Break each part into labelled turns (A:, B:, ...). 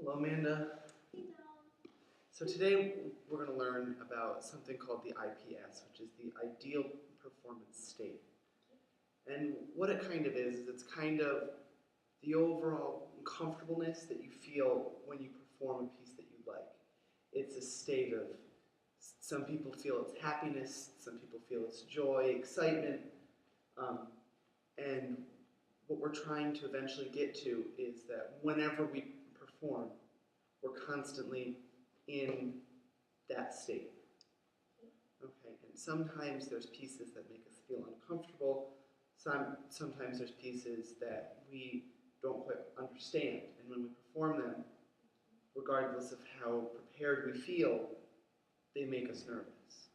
A: Hello, Amanda.
B: Hey, Dom.
A: So today we're going to learn about something called the IPS, which is the Ideal Performance State. And what it kind of is it's kind of the overall comfortableness that you feel when you perform a piece that you like. It's a state of, some people feel it's happiness, some people feel it's joy, excitement, and what we're trying to eventually get to is that whenever we perform, we're constantly in that state. Okay, and sometimes there's pieces that make us feel uncomfortable. Sometimes there's pieces that we don't quite understand, and when we perform them, regardless of how prepared we feel, they make us nervous.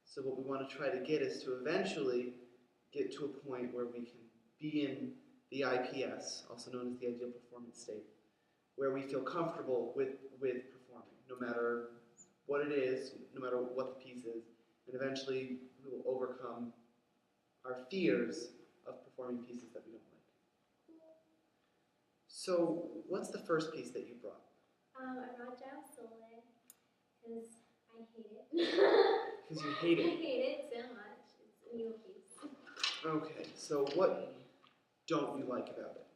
A: So what we want to try to get is to eventually get to a point where we can be in the IPS, also known as the Ideal Performance State, where we feel comfortable with performing, no matter what it is, no matter what the piece is, and eventually we will overcome our fears of performing pieces that we don't like. So, what's the first piece that you brought?
B: I brought down Sole because I hate it.
A: Because you hate it?
B: I hate it so much. It's a new piece.
A: Okay, so what don't you like about it?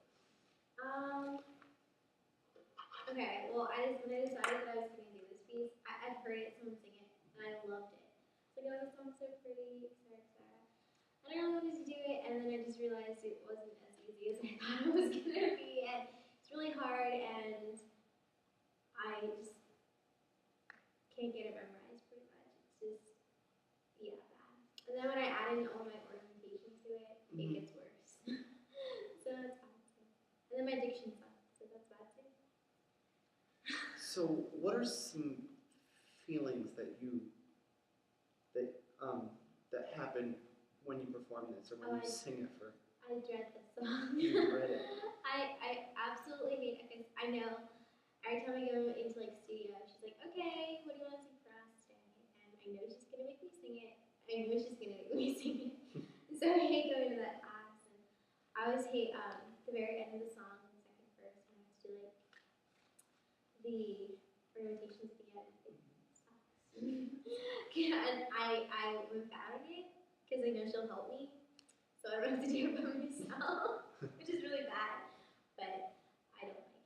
B: Okay, well, when I decided that I was going to do this piece, I'd heard it, someone sing it, and I loved it. It's like, oh, this song's so pretty, etc., etc. And I really wanted to do it, and then I just realized it wasn't as easy as I thought it was going to be, and it's really hard, and I just can't get it memorized pretty much. It's just, yeah, bad. And then when I add in all my ornamentation to it, it gets worse. So that's bad too. And then my diction sucks, so that's bad too.
A: So, what are some feelings that that happen when you perform this, or when you sing it for?
B: I dread this song.
A: You dread it.
B: I absolutely hate it because I know every time I go into like studio, she's like, okay, what do you want to sing for us today? And I know she's gonna make me sing it. I know she's gonna make me sing it. So I hate going to that class, and I always hate the very end of the song, the second verse, when I have to do like the ornamentations at the end. It sucks. And I'm bad at it because I know she'll help me, so I don't have to do it by myself, which is really bad, but I don't like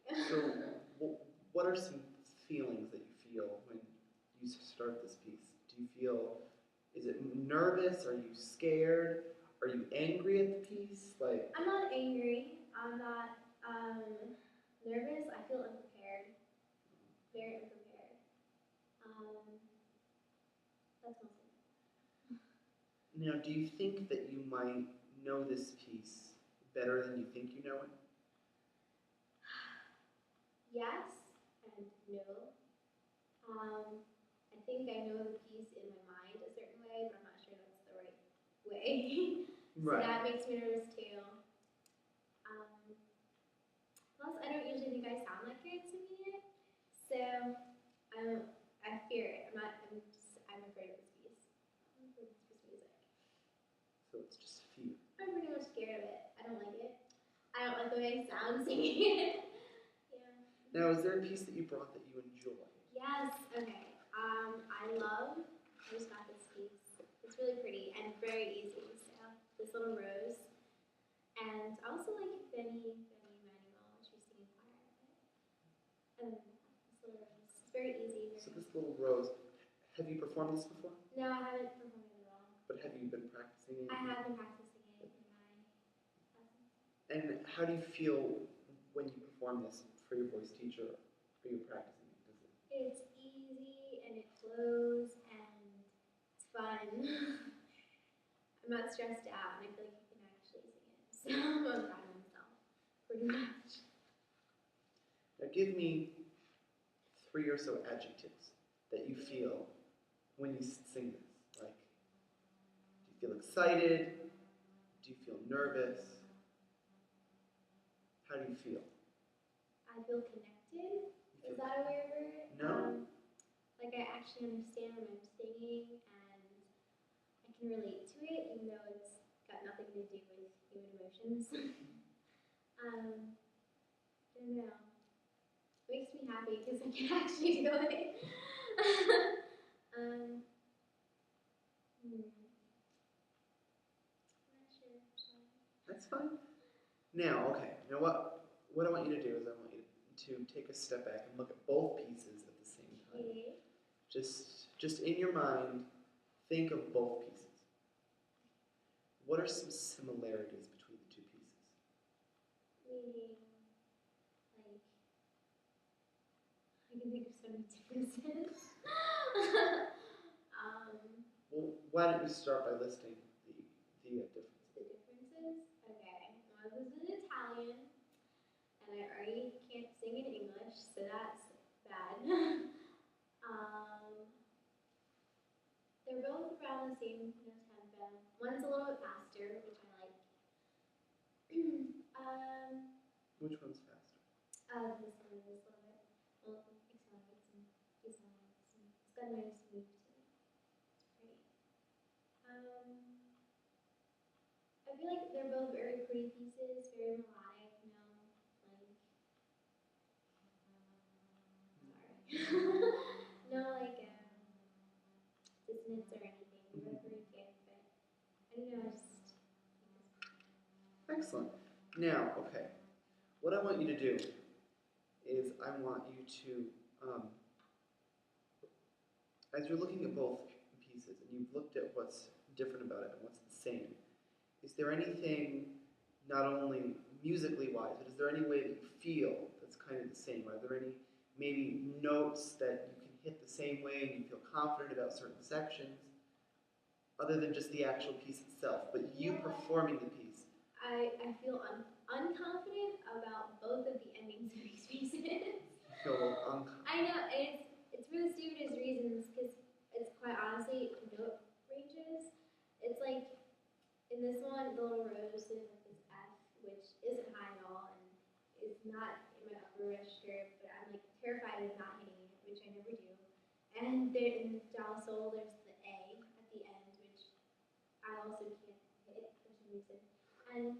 B: it.
A: So, what are some feelings that you feel when you start this piece? Do you feel, is it nervous? Are you scared? Are you angry at the piece? Like,
B: I'm not angry. I'm not nervous. I feel unprepared. Very unprepared. That's mostly it.
A: now, do you think that you might know this piece better than you think you know it?
B: Yes and no. I think I know the piece in my mind a certain way, but I'm not sure that's the right way. So that makes me nervous too. Plus, I don't usually think I sound like it singing it, so I fear it. I'm afraid of this piece. I'm afraid of this piece of music.
A: So it's just fear.
B: I'm pretty much scared of it. I don't like it. I don't like the way I sound singing it. Yeah.
A: Now, is there a piece that you brought that you enjoy?
B: Yes. Okay. I just got this piece. It's really pretty and very easy. So this little rose, and I also like Benny Manuel. She's singing choir. And this little rose. It's very easy.
A: So this little rose, have you performed this before?
B: No, I haven't performed it at all.
A: But have you been practicing it?
B: I have been practicing it in my lessons.
A: And how do you feel when you perform this for your voice teacher? Are you practicing it?
B: It's easy and it flows and it's fun. I'm not stressed out and I feel like you can actually sing it. So I'm proud of myself, pretty much.
A: Now give me 3 or so adjectives that you feel when you sing this. Like, do you feel excited? Do you feel nervous? How do you feel?
B: I feel connected. Is that a weird word?
A: No.
B: Like I actually understand what I'm singing and I can relate to it, even though it's got nothing to do with human emotions. don't know. It makes me happy because I can actually do it. um, not sure.
A: That's fine. Now, okay. Now what I want you to do is I want you to take a step back and look at both pieces at the same time.
B: Okay.
A: Just in your mind, think of both pieces. What are some similarities between the two pieces?
B: Meaning, like, I can think of so many differences.
A: Well, why don't you start by listing the differences?
B: The differences? Okay. One was in Italian, and I already can't sing in English, so that's bad. They're both around the same tempo. One's a little bit faster, which I like.
A: Which one's faster?
B: This one is a little bit, well, accelerates and decelerates, and it's got a nice move to it. It's pretty. I feel like they're both very pretty pieces, very melodic, like, sorry. No, like, dissonance or anything. They're both very good, but I don't know, I just.
A: Excellent. Now, okay. What I want you to do is I want you to, as you're looking at both pieces and you've looked at what's different about it and what's the same, is there anything, not only musically wise, but is there any way that you feel that's kind of the same? Are there any maybe notes that you can hit the same way and you feel confident about certain sections, other than just the actual piece itself, but you performing the piece?
B: I feel unconfident about both of the endings of these pieces.
A: You feel a little uncomfortable.
B: I know, and it's for the stupidest reasons, because it's quite honestly note ranges. It's like, in this one, the little rose is like this F, which isn't high at all, and is not in my upper register, but I'm like terrified of not hitting it, which I never do. And there in Jolly Soul, there's the A at the end, which I also can't hit for some reason. And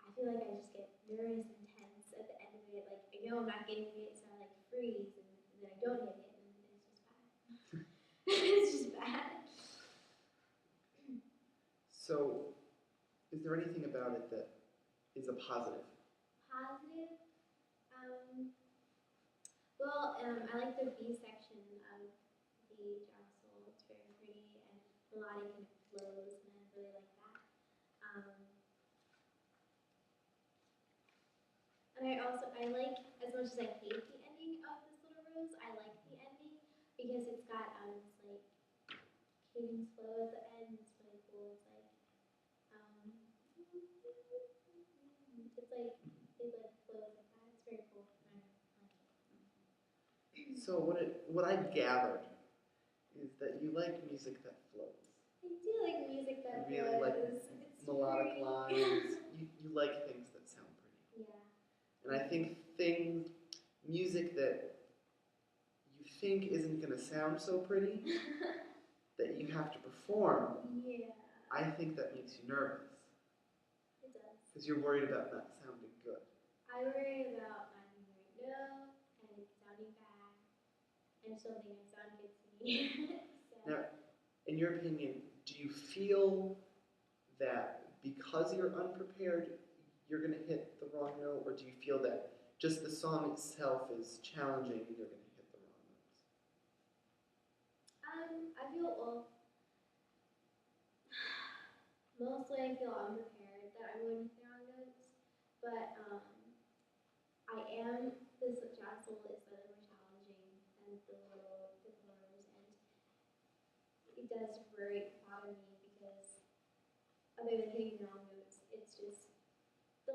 B: I feel like I just get nervous and tense at the end of it. Like, I know I'm not getting it, so I like freeze, and then I don't hit it, and it's just bad. It's just bad.
A: So, is there anything about it that is a positive?
B: Positive? Well, I like the B section of the Jostle. It's very pretty and melodic and it flows, and I really like that. And I like, as much as I hate the ending of this little rose, I like the ending because it's got this like cadence flow at the end. It's really cool. It's like it like flows like that. It's very cool. I like it.
A: So what I gathered is that you like music that flows.
B: I do like music that
A: You really like
B: flows. It's
A: melodic
B: very...
A: lines. You like things that sound pretty.
B: Yeah.
A: And I think music that you think isn't going to sound so pretty, that you have to perform,
B: Yeah.
A: I think that makes you nervous.
B: It does.
A: Because you're worried about not sounding good.
B: I worry about not being the right note and it sounding bad. And something that sound good to me. So.
A: Now, in your opinion, do you feel that because you're unprepared, you're going to hit the wrong note, or do you feel that just the song itself is challenging and you're going to hit the wrong notes?
B: I feel, well, mostly I feel unprepared that I'm going to hit the wrong notes, but this jostle is slightly more challenging than the little diplomers, and it does bother me because other than hitting the wrong